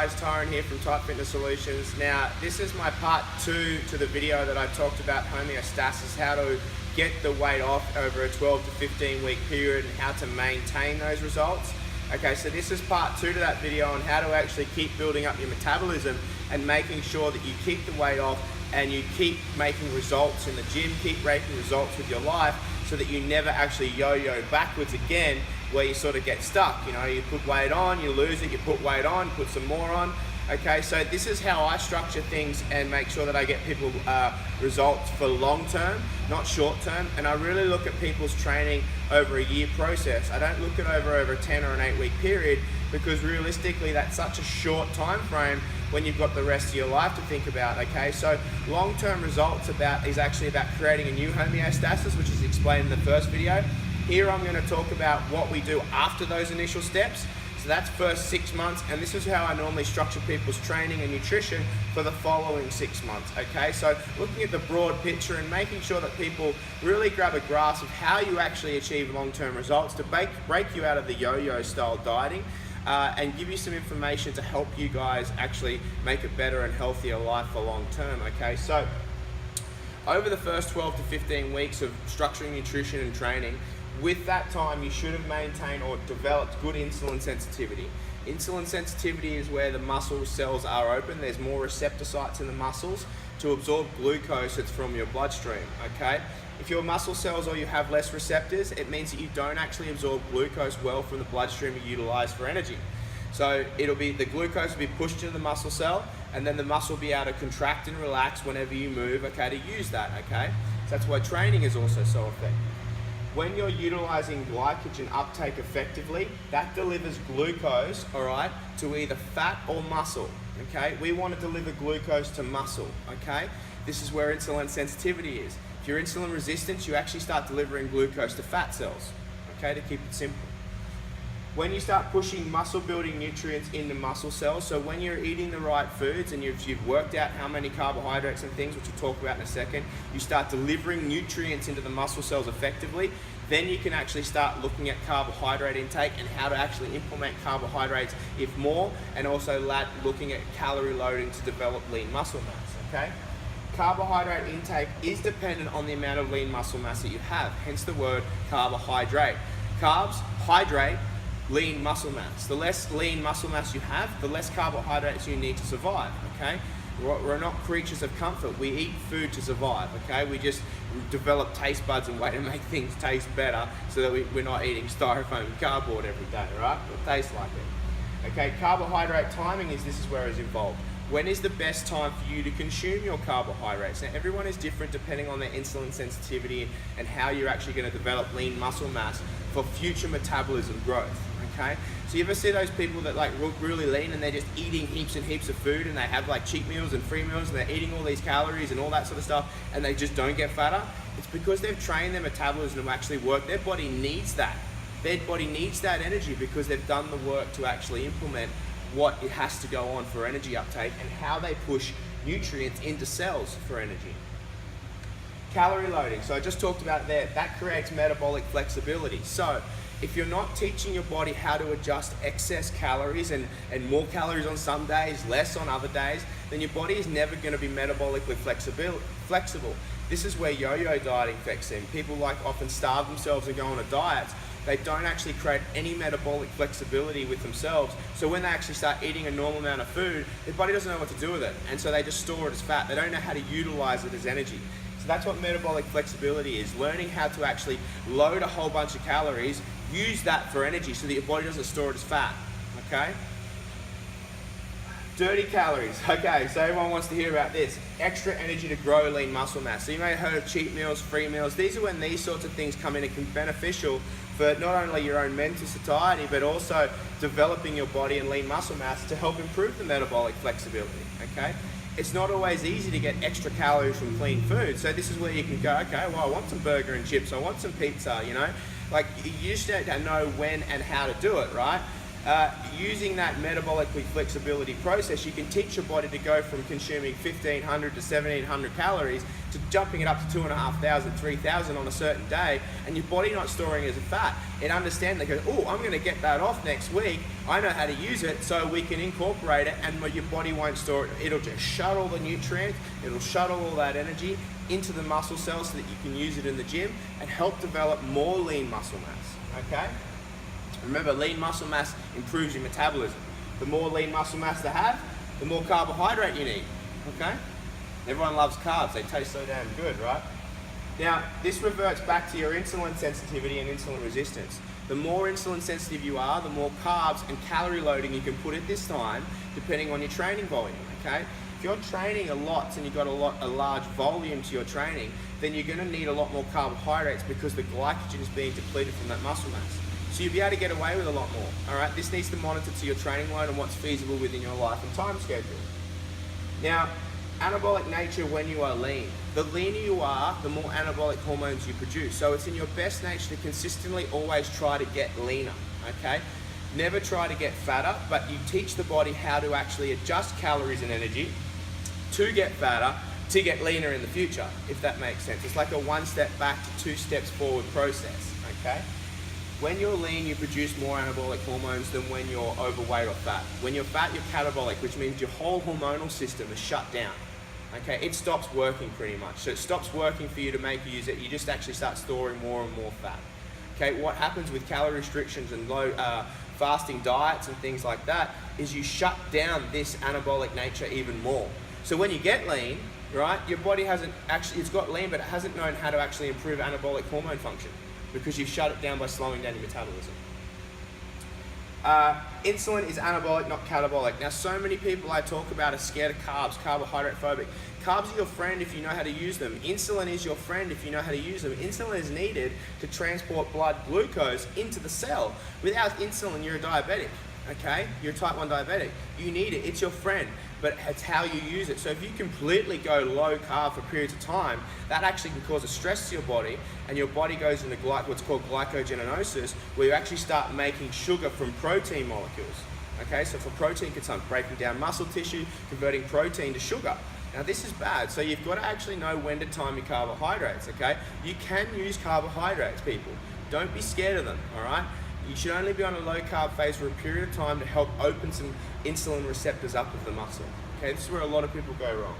guys, Tyron here from Type Fitness Solutions. Now, this is my part 2 to the video that I talked about homeostasis, how to get the weight off over a 12 to 15 week period and how to maintain those results. Okay, so this is part 2 to that video on how to actually keep building up your metabolism and making sure that you keep the weight off and you keep making results in the gym, keep making results with your life so that you never actually yo-yo backwards again where you sort of get stuck. You know, you put weight on, you lose it, you put weight on, put some more on. Okay, so this is how I structure things and make sure that I get people results for long term, not short term. And I really look at people's training over a year process. I don't look at over a 10 or an 8 week period, because realistically that's such a short time frame when you've got the rest of your life to think about. Okay, so long-term results is actually about creating a new homeostasis, which is explained in the first video. Here I'm going to talk about what we do after those initial steps. So that's first 6 months, and this is how I normally structure people's training and nutrition for the following 6 months. Okay, so looking at the broad picture and making sure that people really grab a grasp of how you actually achieve long-term results to break you out of the yo-yo style dieting. And give you some information to help you guys actually make a better and healthier life for long term. Okay, so over the first 12 to 15 weeks of structuring nutrition and training, with that time you should have maintained or developed good insulin sensitivity. Insulin sensitivity is where the muscle cells are open. There's more receptor sites in the muscles to absorb glucose that's from your bloodstream. Okay, if your muscle cells or you have less receptors, it means that you don't actually absorb glucose well from the bloodstream you utilize for energy. So the glucose will be pushed into the muscle cell, and then the muscle will be able to contract and relax whenever you move, okay, to use that, okay? So that's why training is also so effective. When you're utilizing glycogen uptake effectively, that delivers glucose, all right, to either fat or muscle, okay? We want to deliver glucose to muscle, okay? This is where insulin sensitivity is. If you're insulin resistant, you actually start delivering glucose to fat cells, okay, to keep it simple. When you start pushing muscle building nutrients into muscle cells, so when you're eating the right foods and you've worked out how many carbohydrates and things, which we'll talk about in a second, you start delivering nutrients into the muscle cells effectively, then you can actually start looking at carbohydrate intake and how to actually implement carbohydrates if more, and also looking at calorie loading to develop lean muscle mass, okay? Carbohydrate intake is dependent on the amount of lean muscle mass that you have, hence the word carbohydrate. Carbs hydrate lean muscle mass. The less lean muscle mass you have, the less carbohydrates you need to survive, okay? We're not creatures of comfort. We eat food to survive, okay? We just develop taste buds and way to make things taste better so that we're not eating styrofoam and cardboard every day, right? It tastes like it. Okay, carbohydrate timing this is where it's involved. When is the best time for you to consume your carbohydrates? Now, everyone is different depending on their insulin sensitivity and how you're actually going to develop lean muscle mass for future metabolism growth, okay? So you ever see those people that like look really lean and they're just eating heaps and heaps of food, and they have like cheat meals and free meals and they're eating all these calories and all that sort of stuff, and they just don't get fatter? It's because they've trained their metabolism to actually work. Their body needs that. Their body needs that energy because they've done the work to actually implement what it has to go on for energy uptake and how they push nutrients into cells for energy. Calorie loading, so I just talked about that creates metabolic flexibility. So if you're not teaching your body how to adjust excess calories and more calories on some days, less on other days, then your body is never going to be metabolically flexible. This is where yo-yo dieting affects them. People often starve themselves and go on a diet. They don't actually create any metabolic flexibility with themselves. So when they actually start eating a normal amount of food, their body doesn't know what to do with it. And so they just store it as fat. They don't know how to utilize it as energy. So that's what metabolic flexibility is, learning how to actually load a whole bunch of calories, use that for energy so that your body doesn't store it as fat, okay? Dirty calories, okay, so everyone wants to hear about this. Extra energy to grow lean muscle mass. So you may have heard of cheat meals, free meals. These are when these sorts of things come in and can be beneficial for not only your own mental satiety, but also developing your body and lean muscle mass to help improve the metabolic flexibility, okay? It's not always easy to get extra calories from clean food. So this is where you can go, okay, well, I want some burger and chips, I want some pizza, you know? Like, you just don't know when and how to do it, right? using that metabolically flexibility process, you can teach your body to go from consuming 1,500 to 1,700 calories to jumping it up to 2,500, 3,000 on a certain day, and your body not storing it as a fat. It understands, they go, oh, I'm going to get that off next week. I know how to use it, so we can incorporate it, and your body won't store it. It'll just shuttle the nutrients, it'll shuttle all that energy into the muscle cells so that you can use it in the gym and help develop more lean muscle mass, okay? Remember, lean muscle mass improves your metabolism. The more lean muscle mass they have, the more carbohydrate you need, okay? Everyone loves carbs, they taste so damn good, right? Now, this reverts back to your insulin sensitivity and insulin resistance. The more insulin sensitive you are, the more carbs and calorie loading you can put at this time, depending on your training volume, okay? If you're training a lot and you've got a large volume to your training, then you're gonna need a lot more carbohydrates because the glycogen is being depleted from that muscle mass. So you'll be able to get away with a lot more, all right? This needs to monitor to your training load and what's feasible within your life and time schedule. Now, anabolic nature when you are lean. The leaner you are, the more anabolic hormones you produce. So it's in your best nature to consistently always try to get leaner, okay? Never try to get fatter, but you teach the body how to actually adjust calories and energy to get fatter, to get leaner in the future, if that makes sense. It's like a 1 step back to 2 steps forward process, okay? When you're lean, you produce more anabolic hormones than when you're overweight or fat. When you're fat, you're catabolic, which means your whole hormonal system is shut down. Okay, it stops working pretty much. So it stops working for you to make you use it. You just actually start storing more and more fat. Okay, what happens with calorie restrictions and low fasting diets and things like that is you shut down this anabolic nature even more. So when you get lean, right, your body hasn't actually, it's got lean, but it hasn't known how to actually improve anabolic hormone function because you've shut it down by slowing down your metabolism. Insulin is anabolic, not catabolic. Now, so many people I talk about are scared of carbs, carbohydrate phobic. Carbs are your friend if you know how to use them. Insulin is your friend if you know how to use them. Insulin is needed to transport blood glucose into the cell. Without insulin, you're a diabetic, okay? You're a type 1 diabetic. You need it, it's your friend, but it's how you use it. So if you completely go low carb for periods of time, that actually can cause a stress to your body, and your body goes into what's called glycogenosis, where you actually start making sugar from protein molecules. Okay, so for protein consumption, breaking down muscle tissue, converting protein to sugar. Now this is bad, so you've got to actually know when to time your carbohydrates, okay? You can use carbohydrates, people. Don't be scared of them, all right? You should only be on a low carb phase for a period of time to help open some insulin receptors up of the muscle. Okay, this is where a lot of people go wrong.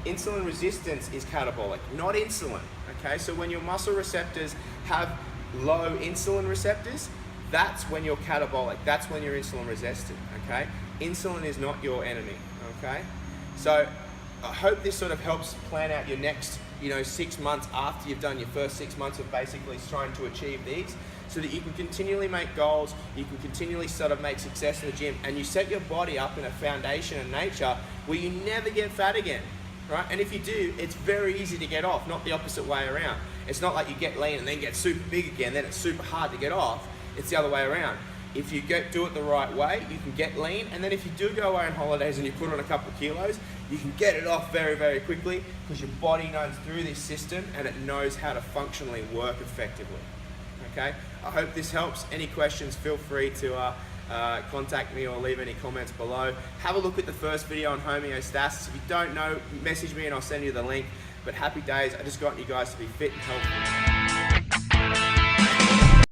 Insulin resistance is catabolic, not insulin. Okay, so when your muscle receptors have low insulin receptors, that's when you're catabolic. That's when you're insulin resistant. Okay, insulin is not your enemy. Okay, so I hope this sort of helps plan out your next 6 months after you've done your first 6 months of basically trying to achieve these, so that you can continually make goals, you can continually sort of make success in the gym, and you set your body up in a foundation of nature where you never get fat again, right? And if you do, it's very easy to get off, not the opposite way around. It's not like you get lean and then get super big again, then it's super hard to get off. It's the other way around. If you do it the right way, you can get lean, and then if you do go away on holidays and you put on a couple of kilos, you can get it off very, very quickly because your body knows through this system and it knows how to functionally work effectively. Okay, I hope this helps. Any questions, feel free to contact me or leave any comments below. Have a look at the first video on homeostasis. If you don't know, message me and I'll send you the link. But happy days, I just got you guys to be fit and healthy.